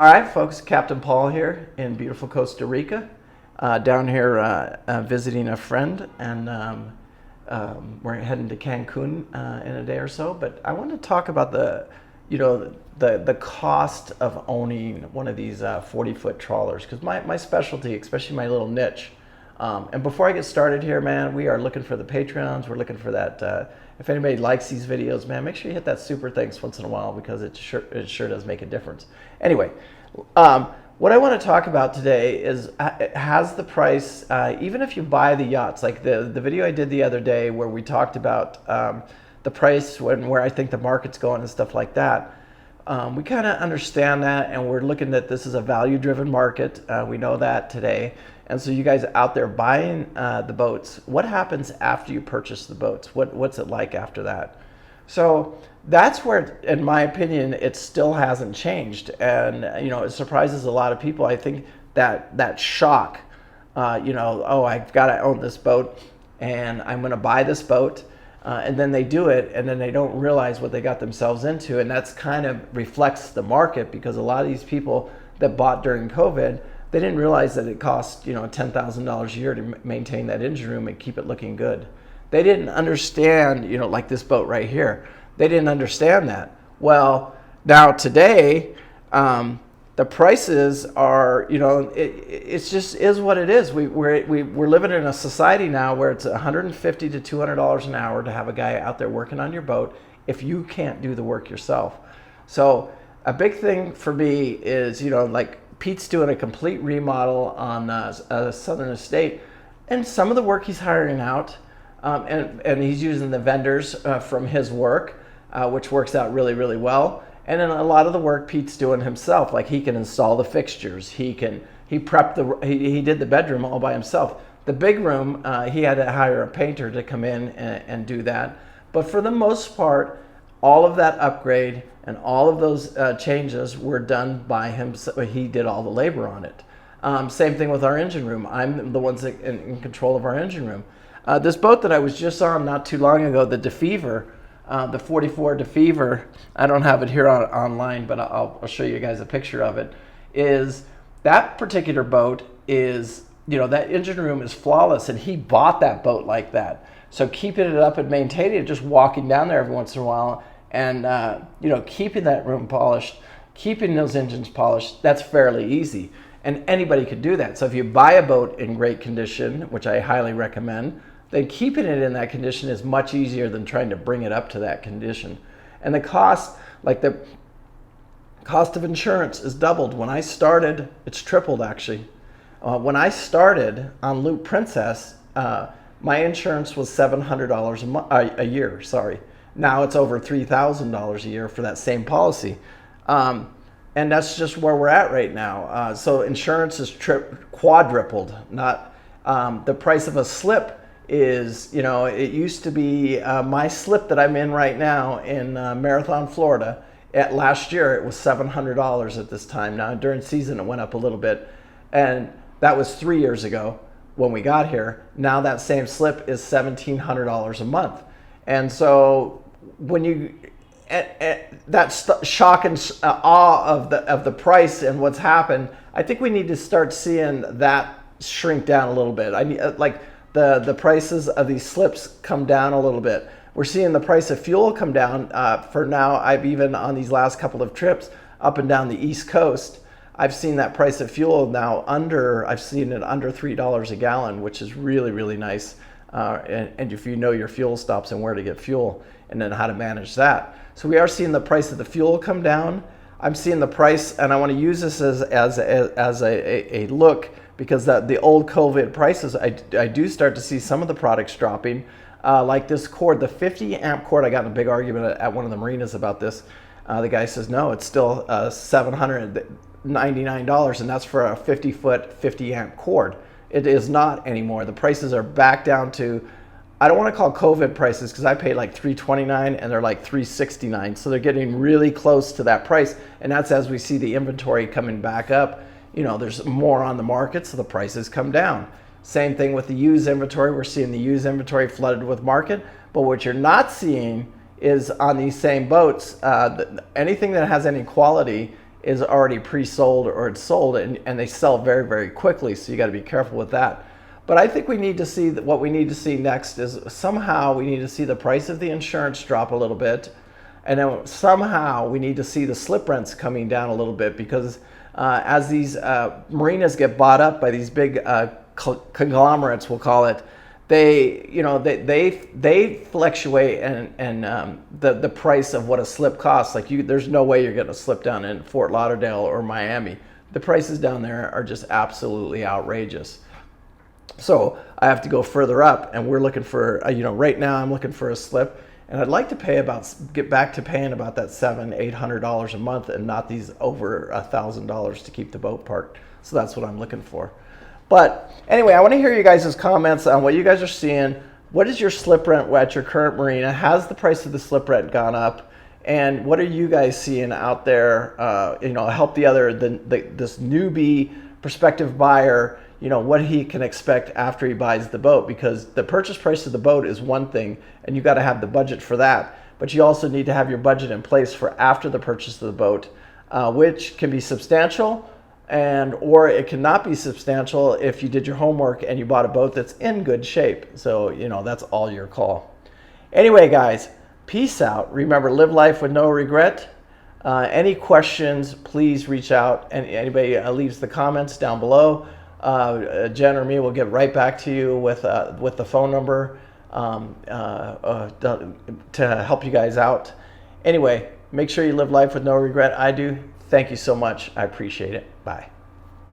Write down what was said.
All right, folks, Captain Paul here in beautiful Costa Rica. Down here visiting a friend, and we're heading to Cancun in a day or so. But I want to talk about the cost of owning one of these 40-foot trawlers, because my specialty, especially my little niche. And before I get started here, man, we are looking for the Patreons. We're looking for that. If anybody likes these videos, man, make sure you hit that super thanks once in a while, because it sure does make a difference. Anyway, what I want to talk about today is, has the price, even if you buy the yachts, like the video I did the other day where we talked about the price where I think the market's going and stuff like that. We kind of understand that, and we're looking at this as a value-driven market. We know that today. And so you guys out there buying the boats, what happens after you purchase the boats? What's it like after that? So that's where, in my opinion, it still hasn't changed. And, it surprises a lot of people. I think that shock, oh, I've got to own this boat and I'm going to buy this boat. And then they do it, and then they don't realize what they got themselves into. And that's kind of reflects the market, because a lot of these people that bought during COVID, they didn't realize that it cost, $10,000 a year to maintain that engine room and keep it looking good. They didn't understand, like this boat right here. They didn't understand that. Well, now today, the prices are, it's just is what it is. We're living in a society now where it's $150 to $200 an hour to have a guy out there working on your boat if you can't do the work yourself. So a big thing for me is, like Pete's doing a complete remodel on Southern Estate, and some of the work he's hiring out, and he's using the vendors from his work, which works out really, really well. And then a lot of the work Pete's doing himself, like he can install the fixtures, he did the bedroom all by himself. The big room, he had to hire a painter to come in and do that. But for the most part, all of that upgrade and all of those changes were done by him. So he did all the labor on it. Same thing with our engine room. I'm the ones that in control of our engine room. This boat that I was just on not too long ago, the DeFever, the 44 DeFever, I don't have it here online, but I'll show you guys a picture of it, is that particular boat is, that engine room is flawless, and he bought that boat like that. So keeping it up and maintaining it, just walking down there every once in a while, and keeping that room polished, keeping those engines polished, that's fairly easy. And anybody could do that. So if you buy a boat in great condition, which I highly recommend, then keeping it in that condition is much easier than trying to bring it up to that condition. And the cost, like the cost of insurance is doubled. When I started, it's tripled actually. When I started on Loop Princess, my insurance was $700 a year, sorry. Now it's over $3,000 a year for that same policy. And that's just where we're at right now. So insurance is quadrupled. Not the price of a slip is, it used to be my slip that I'm in right now in Marathon, Florida. Last year it was $700 at this time. Now during season it went up a little bit, and that was 3 years ago when we got here. Now that same slip is $1,700 a month. And so when you that shock and awe of the price and what's happened, I think we need to start seeing that shrink down a little bit. I mean, like the prices of these slips come down a little bit. We're seeing the price of fuel come down. For now, I've even on these last couple of trips up and down the East Coast, I've seen that price of fuel now I've seen it under $3 a gallon, which is really, really nice. And if you know your fuel stops and where to get fuel, and then how to manage that. So we are seeing the price of the fuel come down. I'm seeing the price, and I want to use this as a look, because the old COVID prices, I do start to see some of the products dropping. Like this cord, the 50 amp cord, I got in a big argument at one of the marinas about this. The guy says, no, it's still $799, and that's for a 50-foot, 50 amp cord. It is not anymore. The prices are back down to, I don't want to call COVID prices, because I paid like $329 and they're like $369. So they're getting really close to that price. And that's as we see the inventory coming back up. There's more on the market, so the prices come down. Same thing with the used inventory. We're seeing the used inventory flooded with market. But what you're not seeing is on these same boats, anything that has any quality is already pre-sold or it's sold, and they sell very, very quickly. So you got to be careful with that. But I think we need to see that what we need to see next is somehow we need to see the price of the insurance drop a little bit. And then somehow we need to see the slip rents coming down a little bit, because as these marinas get bought up by these big conglomerates, we'll call it, they fluctuate, and the price of what a slip costs. Like there's no way you're getting a slip down in Fort Lauderdale or Miami. The prices down there are just absolutely outrageous. So I have to go further up, and we're looking for, right now I'm looking for a slip, and I'd like to get back to paying about that $700-800 a month, and not these over $1,000 to keep the boat parked. So that's what I'm looking for. But anyway, I want to hear you guys' comments on what you guys are seeing. What is your slip rent at your current marina? Has the price of the slip rent gone up? And what are you guys seeing out there? Help this newbie prospective buyer, what he can expect after he buys the boat, because the purchase price of the boat is one thing, and you got to have the budget for that. But you also need to have your budget in place for after the purchase of the boat, which can be substantial, or it cannot be substantial if you did your homework and you bought a boat that's in good shape. So, that's all your call. Anyway, guys, peace out. Remember, live life with no regret. Any questions, please reach out. And anybody leaves the comments down below. Jen or me will get right back to you with the phone number to help you guys out. Anyway, make sure you live life with no regret. I do. Thank you so much. I appreciate it. Bye.